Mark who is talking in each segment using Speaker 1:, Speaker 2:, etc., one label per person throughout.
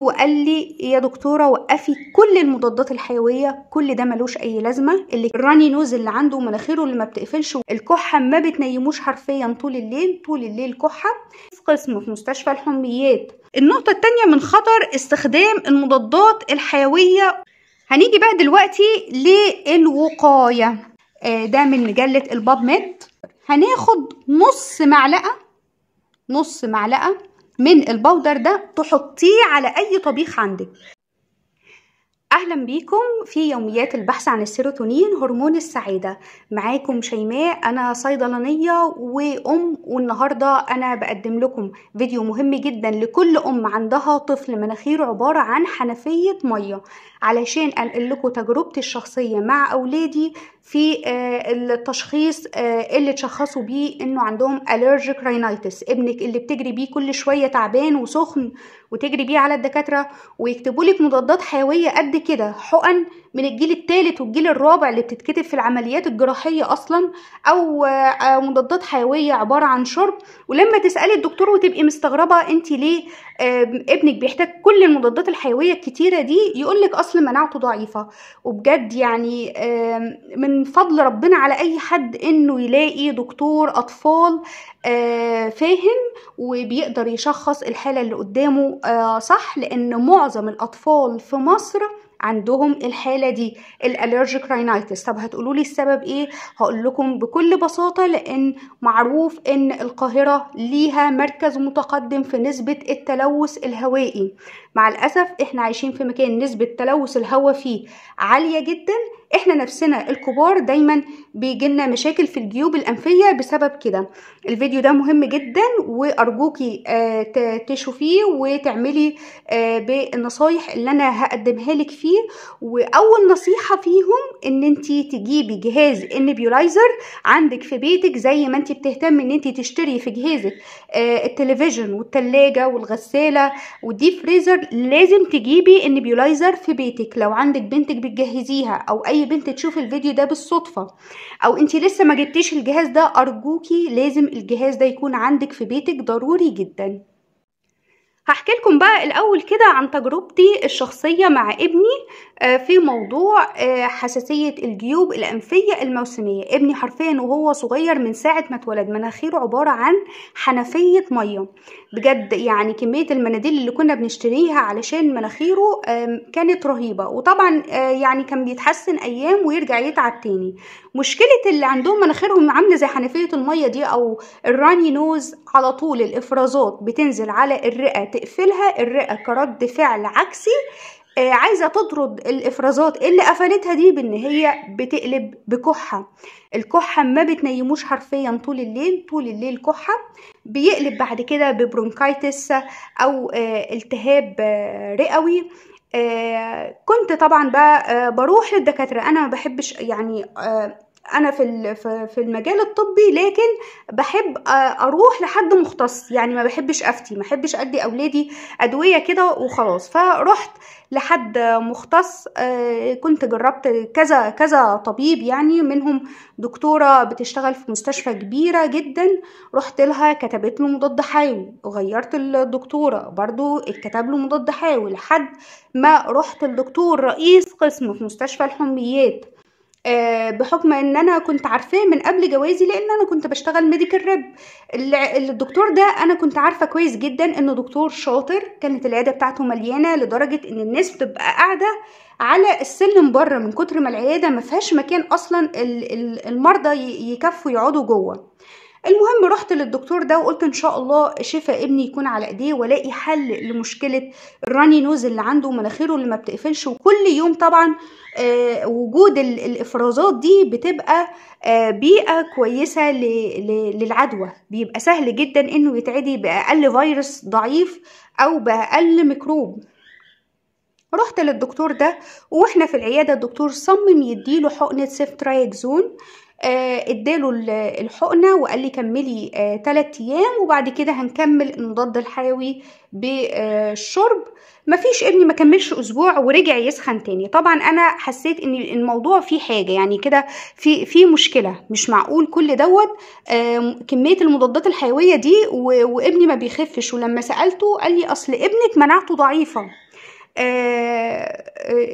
Speaker 1: وقال لي يا دكتورة وقفي كل المضادات الحيوية، كل ده ملوش أي لازمة. اللي الراني نوز اللي عنده مناخيره اللي ما بتقفلش، الكحة ما بتنيموش حرفيا طول الليل، طول الليل كحة. في قسم في مستشفى الحميات. النقطة التانية من خطر استخدام المضادات الحيوية. هنيجي بقى دلوقتي للوقاية. ده من مجلة الباب ميد. هناخد نص معلقة من البودر ده، تحطيه على اي طبيخ عندك. اهلا بيكم في يوميات البحث عن السيروتونين هرمون السعادة. معاكم شيماء، انا صيدلانية وام، والنهاردة انا بقدم لكم فيديو مهم جدا لكل ام عندها طفل مناخيره عبارة عن حنفية مية، علشان انقل لكم تجربتي الشخصية مع اولادي في التشخيص اللي تشخصوا بيه انه عندهم allergic rhinitis. ابنك اللي بتجري بيه كل شوية تعبان وسخن وتجري بيه على الدكاترة ويكتبوا لك مضادات حيوية قد كده، حقن من الجيل الثالث والجيل الرابع اللي بتتكتب في العمليات الجراحية اصلا، او مضادات حيوية عبارة عن شرب. ولما تسألي الدكتور وتبقي مستغربة انت ليه ابنك بيحتاج كل المضادات الحيوية الكتيرة دي، يقولك اصل مناعته ضعيفة. وبجد يعني من فضل ربنا على اي حد انه يلاقي دكتور اطفال فاهم وبيقدر يشخص الحالة اللي قدامه صح، لان معظم الاطفال في مصر عندهم الحالة دي الالرجيك راينايتس. طب هتقولوا لي السبب ايه؟ هقول لكم بكل بساطة، لان معروف ان القاهرة ليها مركز متقدم في نسبة التلوث الهوائي. مع الاسف احنا عايشين في مكان نسبة تلوث الهواء فيه عالية جدا. احنا نفسنا الكبار دايما بيجيلنا مشاكل في الجيوب الانفية بسبب كده. الفيديو ده مهم جدا وارجوكي تشوفيه وتعملي بالنصايح اللي انا هقدمها لك فيه. واول نصيحة فيهم ان انتي تجيبي جهاز النبيولايزر عندك في بيتك، زي ما انتي بتهتم ان انتي تشتري في جهازك التلفزيون والتلاجة والغسالة والديب فريزر، لازم تجيبي النبيولايزر في بيتك. لو عندك بنتك بتجهزيها او اي بنت تشوف الفيديو ده بالصدفة، او انتي لسه ما جبتيش الجهاز ده، ارجوكي لازم الجهاز ده يكون عندك في بيتك، ضروري جدا. هحكي لكم بقى الاول كده عن تجربتي الشخصية مع ابني في موضوع حساسية الجيوب الانفية الموسمية. ابني حرفيا وهو صغير من ساعة ما اتولد مناخيره عبارة عن حنفية مية بجد. يعني كمية المناديل اللي كنا بنشتريها علشان مناخيره كانت رهيبة. وطبعا يعني كان بيتحسن ايام ويرجع يتعب تاني. مشكلة اللي عندهم مناخيرهم عاملة زي حنفية المية دي او الراني نوز، على طول الافرازات بتنزل على الرئة تقفلها، الرئة كرد فعل عكسي عايزة تطرد الافرازات اللي قفلتها دي، بان هي بتقلب بكحة. الكحة ما بتنيموش حرفيا طول الليل، طول الليل كحة. بيقلب بعد كده ببرونكايتس او التهاب رئوي. كنت طبعا بقى بروح للدكاترة. انا ما بحبش يعني انا في المجال الطبي، لكن بحب اروح لحد مختص. يعني ما بحبش افتي، ما بحبش ادي اولادي ادويه كده وخلاص. فرحت لحد مختص. كنت جربت كذا كذا طبيب، يعني منهم دكتوره بتشتغل في مستشفى كبيره جدا، رحت لها كتبت له مضاد حيوي. غيرت الدكتوره برضو اتكتب له مضاد حيوي، لحد ما رحت الدكتور رئيس قسم في مستشفى الحميات. بحكم ان انا كنت عارفاه من قبل جوازي، لان انا كنت بشتغل ميديكال ريب. الدكتور ده انا كنت عارفه كويس جدا انه دكتور شاطر. كانت العياده بتاعته مليانه لدرجه ان الناس بتبقى قاعده على السلم بره من كتر ما العياده ما فيهاش مكان اصلا المرضى يكفوا يقعدوا جوه. المهم رحت للدكتور ده وقلت ان شاء الله شفاء ابني يكون على ايديه والاقي حل لمشكله الراني نوز اللي عنده مناخيره اللي ما بتقفلش. وكل يوم طبعا وجود الافرازات دي بتبقى بيئه كويسه للعدوى. بيبقى سهل جدا انه يتعدي باقل فيروس ضعيف او باقل ميكروب. رحت للدكتور ده واحنا في العياده الدكتور صمم يديله حقنه سيفترايكزون. اداله الحقنه وقال لي كملي 3 ايام وبعد كده هنكمل المضاد الحيوي بالشرب. مفيش، ابني ما كملش اسبوع ورجع يسخن تاني. طبعا انا حسيت ان الموضوع فيه حاجه، يعني كده في مشكله. مش معقول كل دوت كميه المضادات الحيويه دي وابني ما بيخفش. ولما سالته قال لي اصل ابنك مناعته ضعيفه.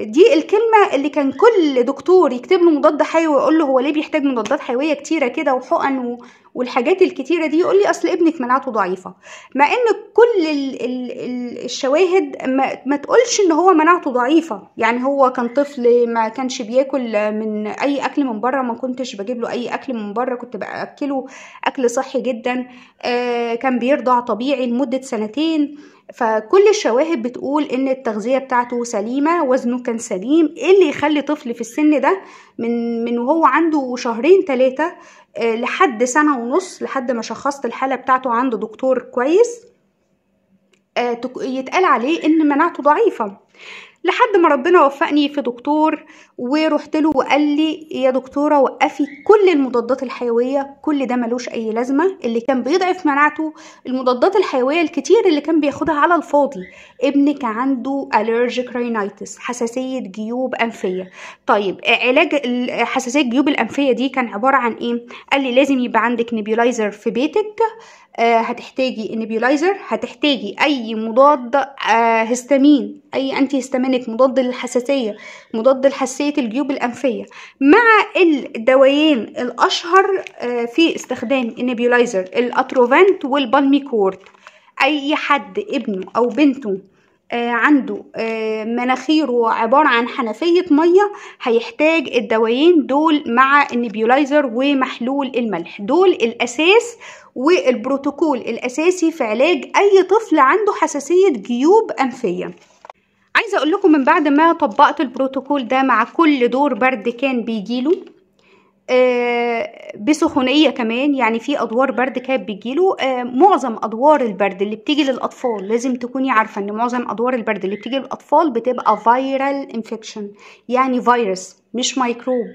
Speaker 1: دي الكلمة اللي كان كل دكتور يكتب له مضاد حيوي ويقول له هو ليه بيحتاج مضادات حيوية كتيرة كده وحقن والحاجات الكتيرة دي، يقول لي أصل ابنك مناعته ضعيفة. مع إن كل الشواهد ما تقولش إن هو مناعته ضعيفة. يعني هو كان طفل ما كانش بياكل من أي أكل من بره، ما كنتش بجيب له أي أكل من بره، كنت بأكله أكل صحي جدا. كان بيرضع طبيعي لمدة 2 سنين. فكل الشواهد بتقول ان التغذية بتاعته سليمة، وزنه كان سليم. ايه اللي يخلي طفل في السن ده من وهو عنده 2-3 لحد 1.5 لحد ما شخصت الحالة بتاعته عند دكتور كويس يتقال عليه ان مناعته ضعيفة؟ لحد ما ربنا وفقني في دكتور ورحت له وقال لي يا دكتورة وقفي كل المضادات الحيوية، كل ده ملوش اي لازمة. اللي كان بيضعف مناعته المضادات الحيوية الكتير اللي كان بياخدها على الفاضي. ابنك عنده allergic rhinitis، حساسية جيوب أنفية. طيب علاج حساسية جيوب الأنفية دي كان عبارة عن ايه؟ قال لي لازم يبقى عندك نيبيولايزر في بيتك، هتحتاجي نيبيولايزر، هتحتاجي اي مضاد هستامين، اي انتي هستامينيك مضاد للحساسيه، مضاد لحساسيه الجيوب الانفيه. مع الدوايين الاشهر في استخدام النيبيولايزر الاتروفانت والبالميكورت. اي حد ابنه او بنته عنده مناخيره عبارة عن حنفية مية هيحتاج الدوايين دول مع النيبيولايزر ومحلول الملح. دول الأساس والبروتوكول الأساسي في علاج أي طفل عنده حساسية جيوب أنفية. عايزة أقول لكم من بعد ما طبقت البروتوكول ده مع كل دور برد كان بيجيله بسخونية كمان، يعني في أدوار برد كانت بيجيله. معظم أدوار البرد اللي بتيجي للأطفال لازم تكوني عارفة إن معظم أدوار البرد اللي بتيجي للأطفال بتبقى فيرال انفكشن، يعني فيروس مش ميكروب.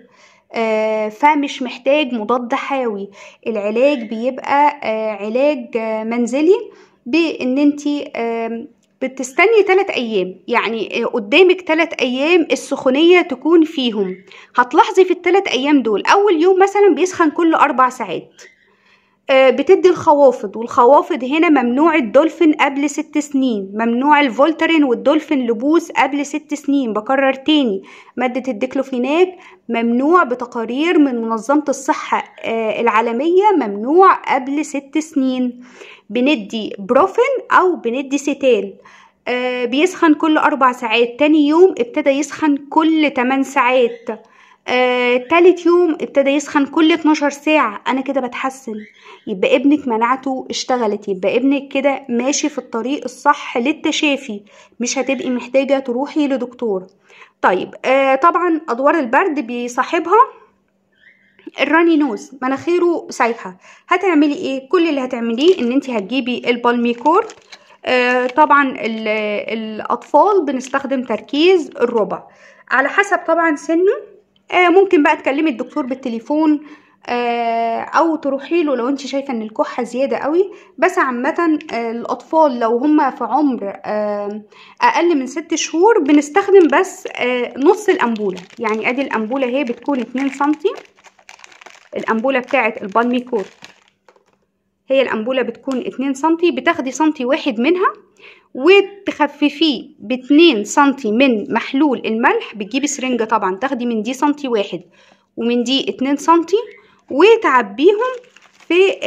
Speaker 1: فمش محتاج مضاد حيوي. العلاج بيبقى علاج منزلي، بإن انتي بتستني 3 أيام، يعني قدامك 3 أيام السخونية تكون فيهم. هتلاحظي في ال3 أيام دول أول يوم مثلا بيسخن كل 4 ساعات. بتدي الخوافض، والخوافض هنا ممنوع الدولفين قبل 6 سنين، ممنوع الفولترين والدولفين لبوس قبل 6 سنين. بكرر تاني، مادة الديكلوفيناك ممنوع بتقارير من منظمة الصحة العالمية، ممنوع قبل 6 سنين. بندي بروفين أو بندي ستال. بيسخن كل 4 ساعات. تاني يوم ابتدى يسخن كل 8 ساعات. تالت يوم ابتدى يسخن كل 12 ساعة. أنا كده بتحسن، يبقى ابنك مناعته اشتغلت، يبقى ابنك كده ماشي في الطريق الصح للتشافي، مش هتبقي محتاجة تروحي لدكتور. طيب طبعا أدوار البرد بيصاحبها الراني نوز، مناخيره سايحة. هتعملي ايه؟ كل اللي هتعمليه ان انت هتجيبي البالميكورت. طبعا الأطفال بنستخدم تركيز الربع على حسب طبعا سنه. ممكن بقى تكلمي الدكتور بالتليفون او تروحي له لو انت شايفه ان الكحه زياده قوي. بس عامه الاطفال لو هم في عمر اقل من 6 شهور بنستخدم بس نص الانبوله. يعني ادي الانبوله اهي بتكون 2 سنتي. الانبوله بتاعه البالميكورت هي الانبوله بتكون 2 سنتي، بتاخدي سنتي واحد منها وتخففيه ب2 سنتي من محلول الملح. بتجيبي سرنجة طبعا تاخدي من دي سنتي واحد ومن دي 2 سنتي، وتعبيهم في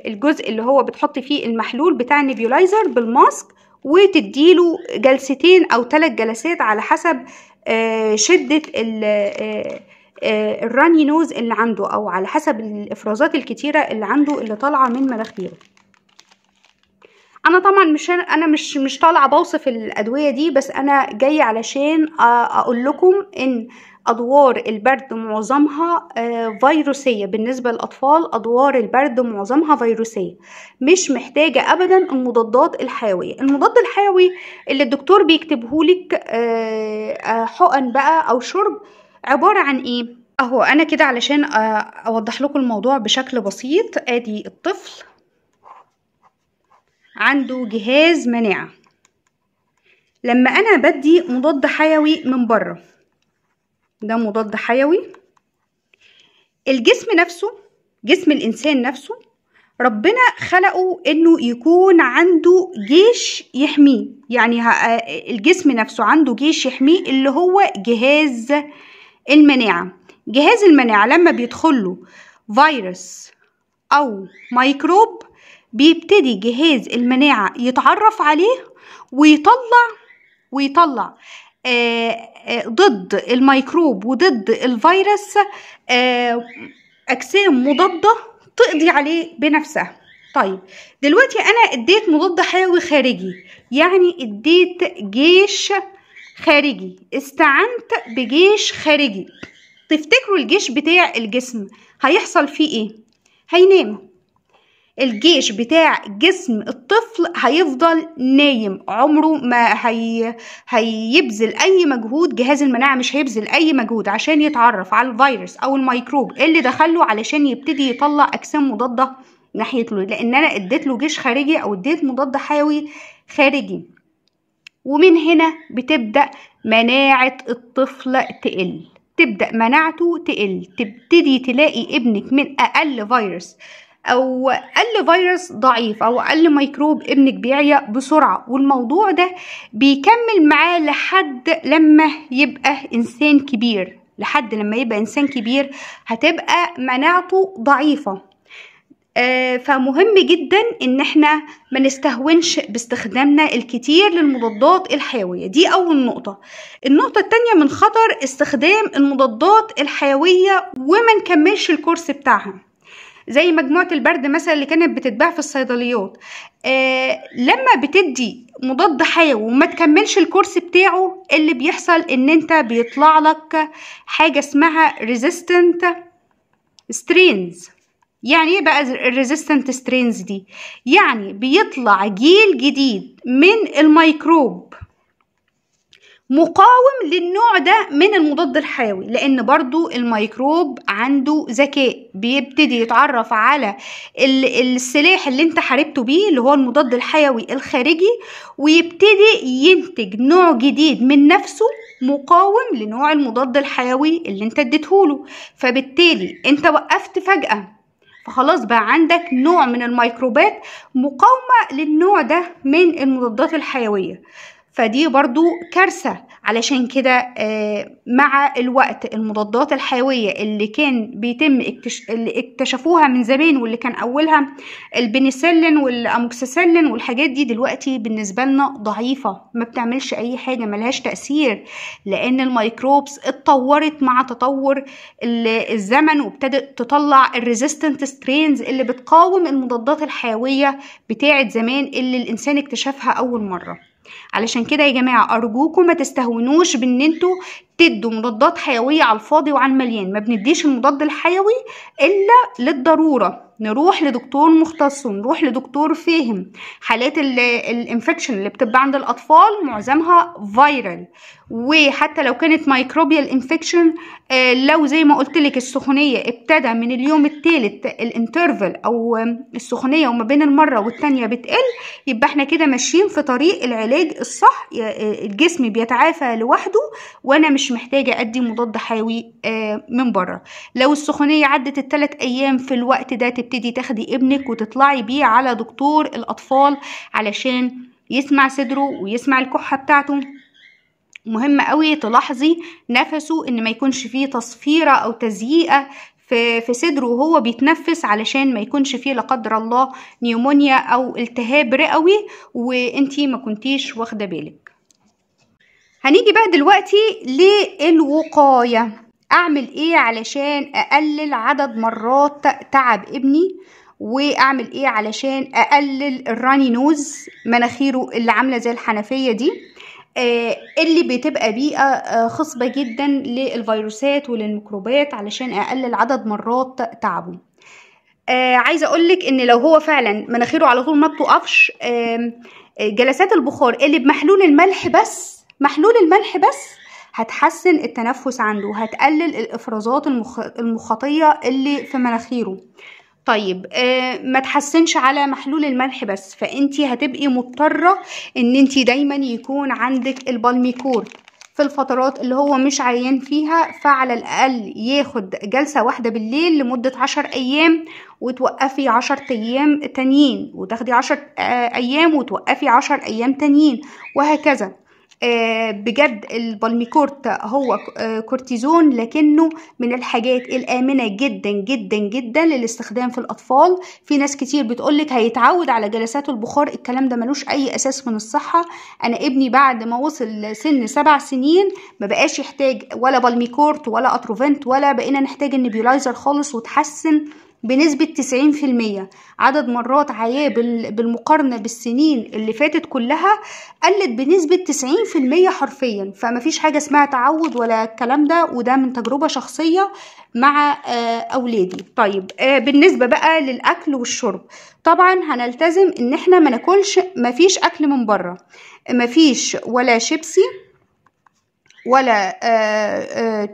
Speaker 1: الجزء اللي هو بتحطي فيه المحلول بتاع النيبيولايزر بالماسك، وتديله 2 جلسات أو 3 جلسات على حسب شدة الراني نوز اللي عنده، أو على حسب الإفرازات الكتيرة اللي عنده اللي طالعة من مناخيره. انا طبعا مش طالعه بوصف الادويه دي، بس انا جايه علشان اقول لكم ان ادوار البرد معظمها فيروسيه. بالنسبه للاطفال ادوار البرد معظمها فيروسيه، مش محتاجه ابدا المضادات الحيويه. المضاد الحيوي اللي الدكتور بيكتبهولك حقن بقى او شرب عباره عن ايه اهو. انا كده علشان اوضح لكم الموضوع بشكل بسيط. ادي الطفل عنده جهاز مناعة. لما انا بدي مضاد حيوي من بره، ده مضاد حيوي، الجسم نفسه، جسم الانسان نفسه ربنا خلقه انه يكون عنده جيش يحميه، يعني الجسم نفسه عنده جيش يحميه اللي هو جهاز المناعة. جهاز المناعة لما بيدخله فيروس او ميكروب بيبتدي جهاز المناعة يتعرف عليه ويطلع ضد الميكروب وضد الفيروس أجسام مضادة تقضي عليه بنفسها. طيب دلوقتي أنا اديت مضاد حيوي خارجي، يعني اديت جيش خارجي، استعنت بجيش خارجي. تفتكروا الجيش بتاع الجسم هيحصل فيه ايه؟ هينام. الجيش بتاع جسم الطفل هيفضل نايم، عمره ما هيبذل اي مجهود. جهاز المناعة مش هيبذل اي مجهود عشان يتعرف على الفيروس او الميكروب اللي دخله علشان يبتدي يطلع اجسام مضادة ناحيته، لان انا اديت له جيش خارجي او اديت مضاد حيوي خارجي. ومن هنا بتبدأ مناعة الطفل تقل، تبدأ مناعته تقل، تبتدي تلاقي ابنك من اقل فيروس او اقل فيروس ضعيف او اقل ميكروب ابنك بيعيا بسرعة. والموضوع ده بيكمل معاه لحد لما يبقى انسان كبير. لحد لما يبقى انسان كبير هتبقى مناعته ضعيفة. فمهم جدا ان احنا ما نستهونش باستخدامنا الكتير للمضادات الحيوية. دي اول نقطة. النقطة التانية من خطر استخدام المضادات الحيوية وما نكملش الكورس بتاعها، زي مجموعة البرد مثلا اللي كانت بتتباع في الصيدليات. لما بتدي مضاد حيوي وما تكملش الكورس بتاعه، اللي بيحصل ان انت بيطلع لك حاجة اسمها resistant strains. يعني ايه بقى الريزيستنت سترينز دي؟ يعني بيطلع جيل جديد من الميكروب مقاوم للنوع ده من المضاد الحيوي، لان برضو الميكروب عنده ذكاء، بيبتدي يتعرف على السلاح اللي انت حاربته بيه اللي هو المضاد الحيوي الخارجي، ويبتدي ينتج نوع جديد من نفسه مقاوم لنوع المضاد الحيوي اللي انت اديتهوله. فبالتالي انت وقفت فجأة، فخلاص بقى عندك نوع من الميكروبات مقاومة للنوع ده من المضادات الحيوية. فدي برضو كارثة. علشان كده مع الوقت المضادات الحيوية اللي كان بيتم اللي اكتشفوها من زمان واللي كان أولها البنسلين والأموكسيسيلين والحاجات دي، دلوقتي بالنسبة لنا ضعيفة، ما بتعملش أي حاجة، ملهاش تأثير، لأن الميكروبس اتطورت مع تطور الزمن وابتدت تطلع الريزيستنت سترينز اللي بتقاوم المضادات الحيوية بتاعت زمان اللي الإنسان اكتشفها أول مرة. علشان كده يا جماعة أرجوكم ما تستهونوش بان انتوا تدوا مضادات حيوية على الفاضي وعلى المليان. ما بنديش المضاد الحيوي إلا للضرورة، نروح لدكتور مختص ونروح لدكتور فاهم. حالات الانفكشن اللي بتبقى عند الأطفال معظمها فيرال، وحتى لو كانت مايكروبيال انفكشن لو زي ما قلت لك السخونية ابتدى من اليوم الثالث الانترفال او السخونية وما بين المرة والتانية بتقل، يبقى احنا كده ماشيين في طريق العلاج الصح. الجسم بيتعافى لوحده وانا مش محتاجة ادي مضاد حيوي من بره. لو السخونية عدت ال3 ايام، في الوقت ده تبتدي تاخدي ابنك وتطلعي بيه على دكتور الاطفال علشان يسمع صدره ويسمع الكحة بتاعته. مهم قوي تلاحظي نفسه ان ما يكونش فيه تصفيرة او تزييقة في صدره وهو بيتنفس، علشان ما يكونش فيه لا قدر الله نيومونيا او التهاب رئوي وانتي ما كنتيش واخده بالك. هنيجي بقى دلوقتي للوقاية. اعمل ايه علشان اقلل عدد مرات تعب ابني، واعمل ايه علشان اقلل الراني نوز، مناخيره اللي عاملة زي الحنفية دي اللي بتبقى بيئة خصبة جدا للفيروسات وللميكروبات، علشان اقلل عدد مرات تعبه. عايزة اقولك ان لو هو فعلا مناخيره على طول ما بتقفش، جلسات البخار اللي بمحلول الملح بس، محلول الملح بس هتحسن التنفس عنده، هتقلل الافرازات المخاطية اللي في مناخيره. طيب ما تحسنش على محلول الملح بس، فانتي هتبقي مضطرة ان انتي دايما يكون عندك البالميكور. في الفترات اللي هو مش عيان فيها، فعلى الأقل ياخد جلسة واحدة بالليل لمدة 10 أيام، وتوقفي 10 أيام تانيين، وتاخدي 10 أيام وتوقفي 10 أيام تانيين، وهكذا. بجد البالميكورت هو كورتيزون، لكنه من الحاجات الآمنة جدا جدا جدا للاستخدام في الأطفال. في ناس كتير بتقولك هيتعود على جلسات البخار، الكلام ده ملوش أي أساس من الصحة. أنا ابني بعد ما وصل سن 7 سنين ما بقاش يحتاج ولا بالميكورت ولا أتروفنت، ولا بقينا نحتاج النبيولايزر خالص، وتحسن بنسبة 90%. عدد مرات عياه بالمقارنة بالسنين اللي فاتت كلها قلت بنسبة 90% حرفيا. فما فيش حاجة اسمها تعود ولا الكلام ده، وده من تجربة شخصية مع أولادي. طيب بالنسبة بقى للأكل والشرب، طبعا هنلتزم ان احنا ما ناكلش، ما فيش أكل من بره، ما فيش ولا شيبسي ولا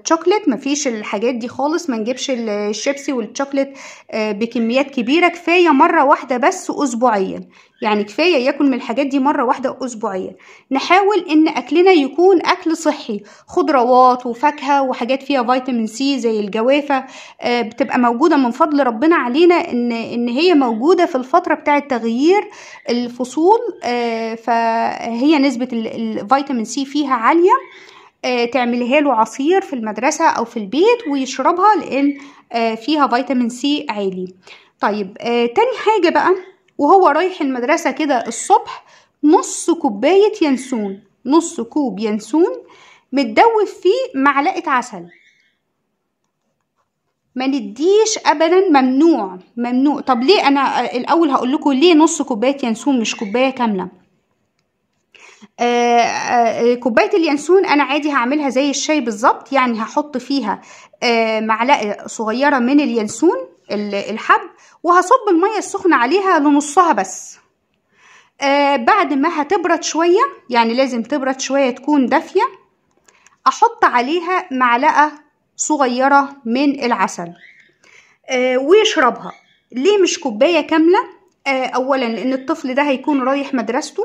Speaker 1: تشوكلت، مفيش الحاجات دي خالص. ما نجيبش الشيبسي والتشوكلت بكميات كبيرة، كفاية مرة واحدة بس أسبوعيا، يعني كفاية ياكل من الحاجات دي مرة واحدة أسبوعيا. نحاول إن أكلنا يكون أكل صحي، خضروات وفاكهة وحاجات فيها فيتامين سي زي الجوافة، بتبقى موجودة من فضل ربنا علينا إن هي موجودة في الفترة بتاعة تغيير الفصول، فهي نسبة الفيتامين سي فيها عالية. تعمليها له عصير في المدرسة أو في البيت ويشربها، لأن فيها فيتامين سي عالي. طيب تاني حاجة بقى، وهو رايح المدرسة كده الصبح، نص كوباية ينسون، نص كوب ينسون متدوب فيه معلقة عسل. ما نديش ابدا، ممنوع ممنوع. طب ليه؟ انا الاول هقول لكم ليه نص كوبايه ينسون مش كوبايه كامله. كوبايه اليانسون انا عادي هعملها زي الشاي بالظبط، يعني هحط فيها معلقه صغيره من اليانسون الحب، وهصب الميه السخنه عليها لنصها بس. بعد ما هتبرد شويه، يعني لازم تبرد شويه تكون دافيه، احط عليها معلقه صغيره من العسل ويشربها. ليه مش كوبايه كامله؟ اولا لان الطفل ده هيكون رايح مدرسته،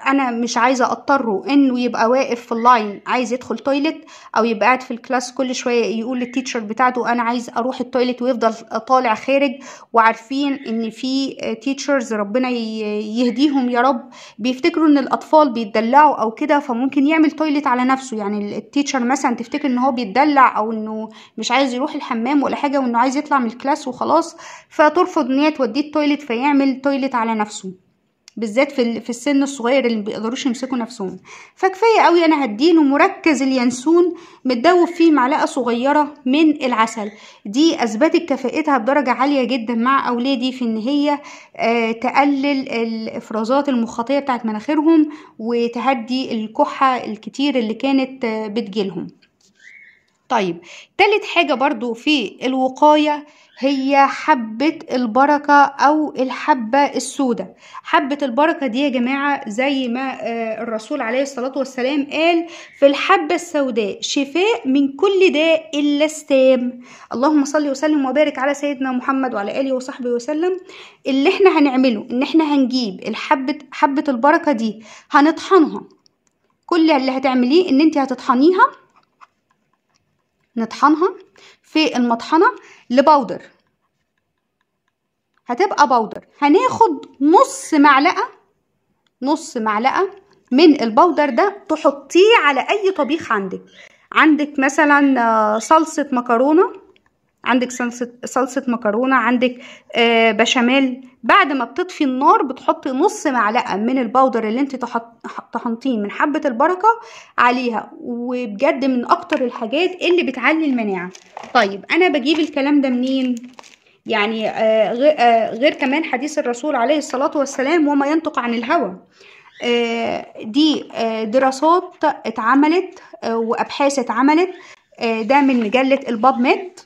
Speaker 1: انا مش عايزه اضطره انه يبقى واقف في اللاين عايز يدخل تويلت، او يبقى قاعد في الكلاس كل شويه يقول للتيتشر بتاعته انا عايز اروح التويلت ويفضل طالع خارج. وعارفين ان في تيتشرز ربنا يهديهم يا رب بيفتكروا ان الاطفال بيتدلعوا او كده، فممكن يعمل تويلت على نفسه. يعني التيتشر مثلا تفتكر ان هو بيتدلع او انه مش عايز يروح الحمام ولا حاجه، وانه عايز يطلع من الكلاس وخلاص، فترفض ان هي توديه التويلت فيعمل تويلت على نفسه، بالذات في السن الصغير اللي بيقدروش يمسكوا نفسهم. فكفايه قوي انا هديله مركز اليانسون متدوب فيه معلقه صغيره من العسل. دي اثبتت كفاءتها بدرجه عاليه جدا مع اولادي في ان هي تقلل الافرازات المخاطيه بتاعت مناخيرهم، وتهدي الكحه الكتير اللي كانت بتجيلهم. طيب تالت حاجة برضو في الوقاية هي حبة البركة أو الحبة السوداء. حبة البركة دي يا جماعة زي ما الرسول عليه الصلاة والسلام قال في الحبة السوداء شفاء من كل داء إلا السام. اللهم صل وسلم وبارك على سيدنا محمد وعلى آله وصحبه وسلم. اللي احنا هنعمله ان احنا هنجيب حبة البركة دي هنطحنها. كل اللي هتعمليه ان انت هتطحنيها، نطحنها في المطحنة لبودر، هتبقى بودر. هناخد نص معلقة من البودر ده تحطيه على اي طبيخ عندك مثلا صلصة مكرونة، عندك صلصة مكرونة، عندك بشاميل. بعد ما بتطفي النار بتحطي نص معلقة من البودر اللي انت طحنتيه من حبة البركة عليها، وبجد من اكتر الحاجات اللي بتعلي المناعة. طيب انا بجيب الكلام ده منين؟ يعني غير كمان حديث الرسول عليه الصلاة والسلام وما ينطق عن الهوى. دي دراسات اتعملت وابحاث اتعملت، ده من مجلة الباب ميد.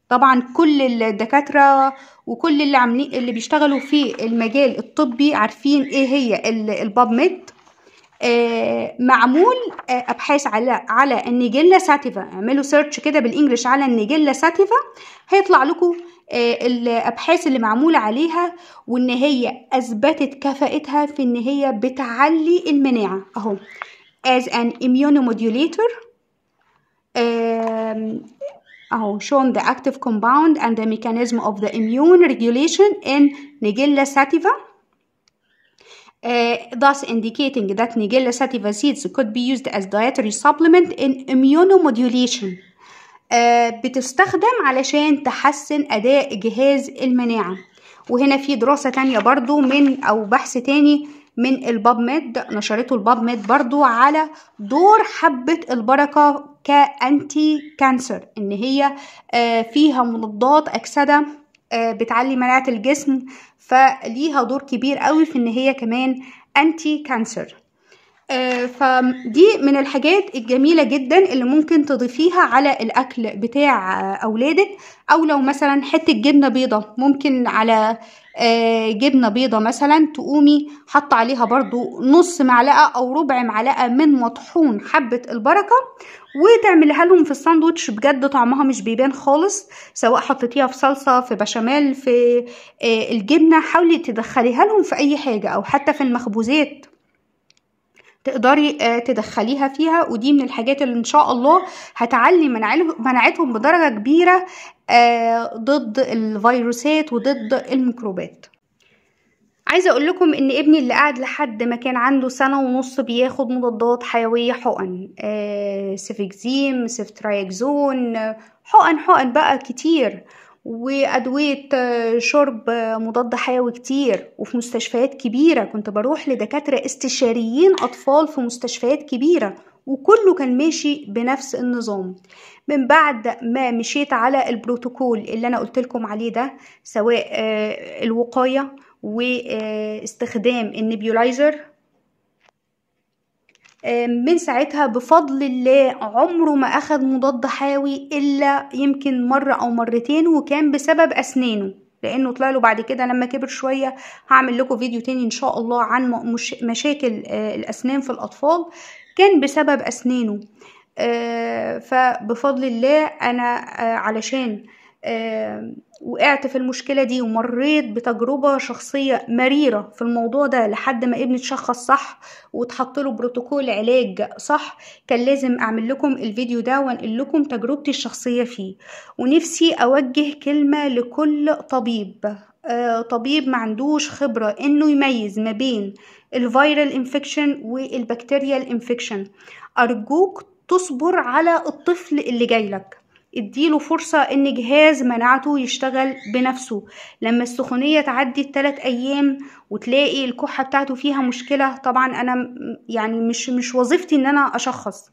Speaker 1: طبعا كل الدكاترة وكل اللي بيشتغلوا في المجال الطبي عارفين ايه هي الباب ميد. معمول ابحاث على النيجيلا ساتيفا. اعملوا سيرش كده بالانجلش على النيجيلا ساتيفا، هيطلع لكم الابحاث اللي معموله عليها، وان هي اثبتت كفاءتها في ان هي بتعلي المناعه. اهو as an immunomodulator. أهو shown the active compound and the mechanism of the immune regulation in Nigella sativa, thus indicating that Nigella sativa seeds could be used as dietary supplement in immunomodulation. بتستخدم علشان تحسن أداء جهاز المناعة. وهنا في دراسة تانية برضو أو بحث تاني من البابميد، نشرته البابميد برضو، على دور حبة البركة كأنتي كانسر، إن هي فيها مضادات أكسدة بتعلي مناعة الجسم، فليها دور كبير قوي في إن هي كمان أنتي كانسر. فدي من الحاجات الجميلة جدا اللي ممكن تضيفيها على الأكل بتاع أولادك. أو لو مثلا حتة جبنة بيضة، ممكن على جبنة بيضة مثلا تقومي حط عليها برضو نص معلقة أو ربع معلقة من مطحون حبة البركة، وتعملها لهم في الساندوتش. بجد طعمها مش بيبان خالص، سواء حطيتيها في صلصة، في بشاميل، في الجبنة. حاولي تدخليها لهم في أي حاجة، أو حتى في المخبوزات تقدري تدخليها فيها. ودي من الحاجات اللي ان شاء الله هتعلي مناعتهم بدرجة كبيرة ضد الفيروسات وضد الميكروبات. عايزة اقول لكم ان ابني اللي قاعد لحد ما كان عنده 1.5 سنة بياخد مضادات حيوية حقن، سيفيكزيم، سيفترايكزون، حقن بقى كتير، وأدوية شرب مضاد حيوي كتير، وفي مستشفيات كبيرة. كنت بروح لدكاترة استشاريين أطفال في مستشفيات كبيرة، وكله كان ماشي بنفس النظام. من بعد ما مشيت على البروتوكول اللي أنا قلتلكم عليه ده، سواء الوقاية واستخدام النبيولايزر، من ساعتها بفضل الله عمره ما أخذ مضاد حيوي إلا يمكن مرة أو مرتين، وكان بسبب أسنانه، لأنه طلع له بعد كده لما كبر شوية. هعمل لكم فيديو تاني إن شاء الله عن مشاكل الأسنان في الأطفال، كان بسبب أسنانه. فبفضل الله أنا علشان وقعت في المشكلة دي ومريت بتجربة شخصية مريرة في الموضوع ده لحد ما ابني اتشخص صح واتحط له بروتوكول علاج صح، كان لازم اعمل لكم الفيديو ده وانقل لكم تجربتي الشخصية فيه. ونفسي اوجه كلمة لكل طبيب ما عندوش خبرة انه يميز ما بين الفيرال انفكشن والبكتيريال انفكشن. ارجوك تصبر على الطفل اللي جايلك، اديله فرصة ان جهاز مناعته يشتغل بنفسه. لما السخونية تعدي 3 ايام وتلاقي الكحة بتاعته فيها مشكلة، طبعا انا يعني مش وظيفتي ان انا اشخص،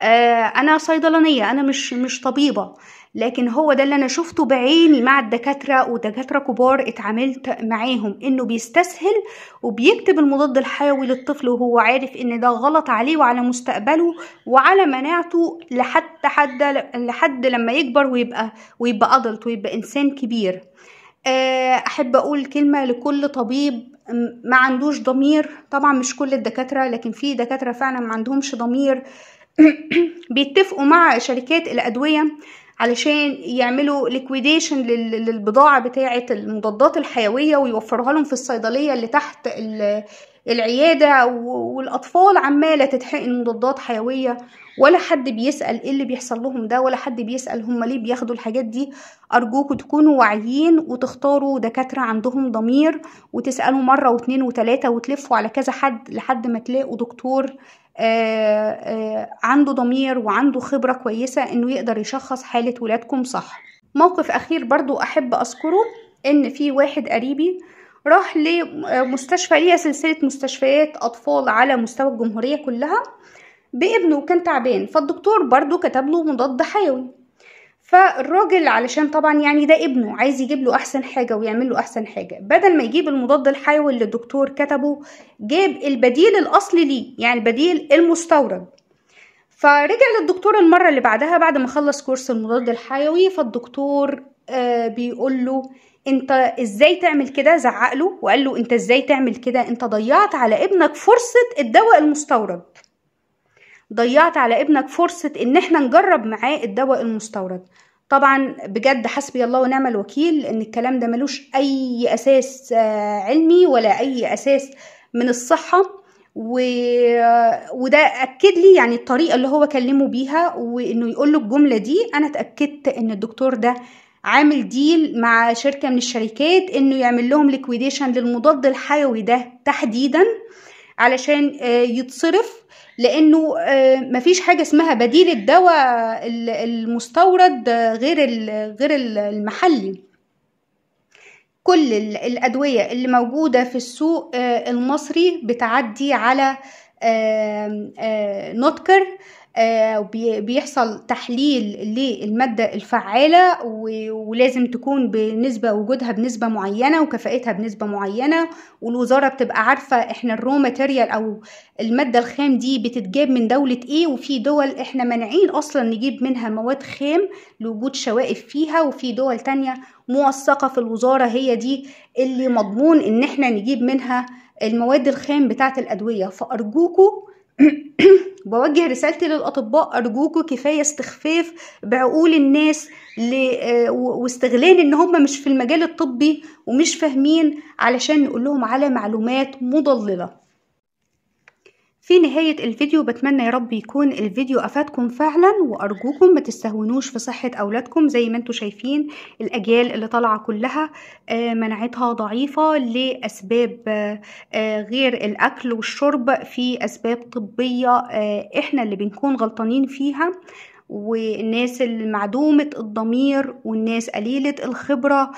Speaker 1: انا صيدلانية، انا مش طبيبة، لكن هو ده اللي انا شفته بعيني مع الدكاترة ودكاترة كبار اتعاملت معاهم، انه بيستسهل وبيكتب المضاد الحيوي للطفل وهو عارف ان ده غلط عليه وعلى مستقبله وعلى مناعته لحد لما يكبر ويبقى أدلت ويبقى انسان كبير. احب اقول كلمة لكل طبيب ما عندوش ضمير. طبعا مش كل الدكاترة، لكن في دكاترة فعلا ما عندهمش ضمير، بيتفقوا مع شركات الأدوية علشان يعملوا ليكويديشن للبضاعة بتاعة المضادات الحيوية ويوفروها لهم في الصيدلية اللي تحت العيادة، والأطفال عمالة تتحقن مضادات حيوية، ولا حد بيسأل ايه اللي بيحصل لهم ده، ولا حد بيسأل هم ليه بياخدوا الحاجات دي. أرجوكوا تكونوا واعيين وتختاروا دكاترة عندهم ضمير، وتسألوا مرة و2 و3 وتلفوا على كذا حد لحد ما تلاقوا دكتور عنده ضمير وعنده خبرة كويسة انه يقدر يشخص حالة ولادكم صح. موقف اخير برضو احب اذكره، ان في واحد قريبي راح لمستشفى، ليها سلسلة مستشفيات اطفال على مستوى الجمهورية كلها، بابنه كان تعبان، فالدكتور برضو كتب له مضاد حيوي. فالراجل علشان طبعا يعني ده ابنه عايز يجيب له احسن حاجة ويعمل له احسن حاجة، بدل ما يجيب المضاد الحيوي اللي الدكتور كتبه، جاب البديل الاصلي ليه، يعني البديل المستورد. فرجع للدكتور المرة اللي بعدها بعد ما خلص كورس المضاد الحيوي، فالدكتور بيقول له انت ازاي تعمل كده، زعق له وقال له انت ازاي تعمل كده، انت ضيعت على ابنك فرصة الدواء المستورد، ضيعت على ابنك فرصة ان احنا نجرب معاه الدواء المستورد. طبعا بجد حسبي الله ونعم الوكيل، ان الكلام ده ملوش اي اساس علمي ولا اي اساس من الصحة، وده اكد لي يعني الطريقه اللي هو كلمه بيها، وانه يقول له الجمله دي. انا اتاكدت ان الدكتور ده عامل ديل مع شركه من الشركات انه يعمل لهم ليكويديشن للمضاد الحيوي ده تحديدا علشان يتصرف، لانه مفيش حاجه اسمها بديل الدواء المستورد غير المحلي. كل الأدوية اللي موجودة في السوق المصري بتعدي على نوتكر، بيحصل تحليل للمادة الفعالة، ولازم تكون وجودها بنسبة معينة وكفاءتها بنسبة معينة، والوزارة بتبقى عارفة احنا الرو ماتيريال او المادة الخام دي بتتجاب من دولة ايه، وفي دول احنا منعين اصلا نجيب منها مواد خام لوجود شوائب فيها، وفي دول تانية موثقة في الوزارة هي دي اللي مضمون ان احنا نجيب منها المواد الخام بتاعة الأدوية. فأرجوكوا بوجه رسالتي للأطباء، أرجوكوا كفاية استخفاف بعقول الناس واستغلال إن هم مش في المجال الطبي ومش فاهمين علشان نقول لهم على معلومات مضللة. في نهاية الفيديو بتمنى يا رب يكون الفيديو أفادكم فعلا، وأرجوكم ما تستهونوش في صحة أولادكم. زي ما انتم شايفين الأجيال اللي طالعة كلها مناعتها ضعيفة لأسباب غير الأكل والشرب، في أسباب طبية احنا اللي بنكون غلطانين فيها، والناس المعدومة الضمير والناس قليلة الخبرة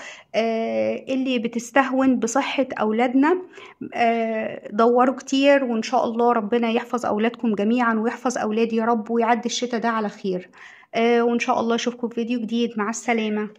Speaker 1: اللي بتستهون بصحة أولادنا. دوروا كتير، وإن شاء الله ربنا يحفظ أولادكم جميعا ويحفظ أولادي يا رب، ويعدي الشتاء ده على خير. وإن شاء الله أشوفكم في فيديو جديد. مع السلامة.